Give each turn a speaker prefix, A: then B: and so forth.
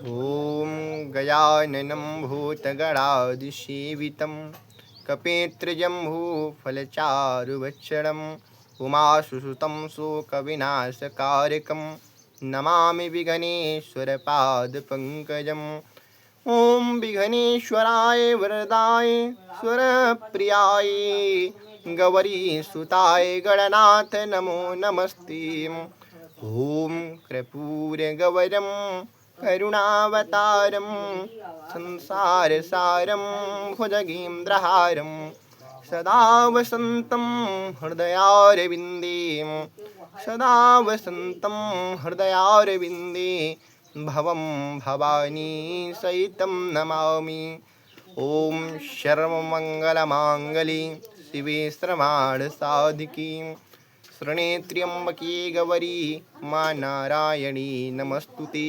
A: ॐ गजाननं भूतगणादिसेवितं कपितृजम्बूफलचारुभक्षणम् उमासुसुतं शोकविनाशकारकं नमामि विघ्नेश्वरपादपङ्कजम् ॐ विघ्नेश्वराय वरदाय स्वरप्रियाय गौरीसुताय गणनाथ नमो नमस्ते। ॐ कर्पूरगौरं करुणावतारं संसारसारं भुजगेन्द्रहारं सदा वसन्तं हृदयारविन्दे सदा वसन्तं हृदयारविन्दे भवं भवानी सहितं नमामि। ॐ सर्वमङ्गलमाङ्गल्ये शिवे सर्वार्थसाधिके शरण्ये त्र्यम्बके गौरी मा नारायणी नमस्तुते।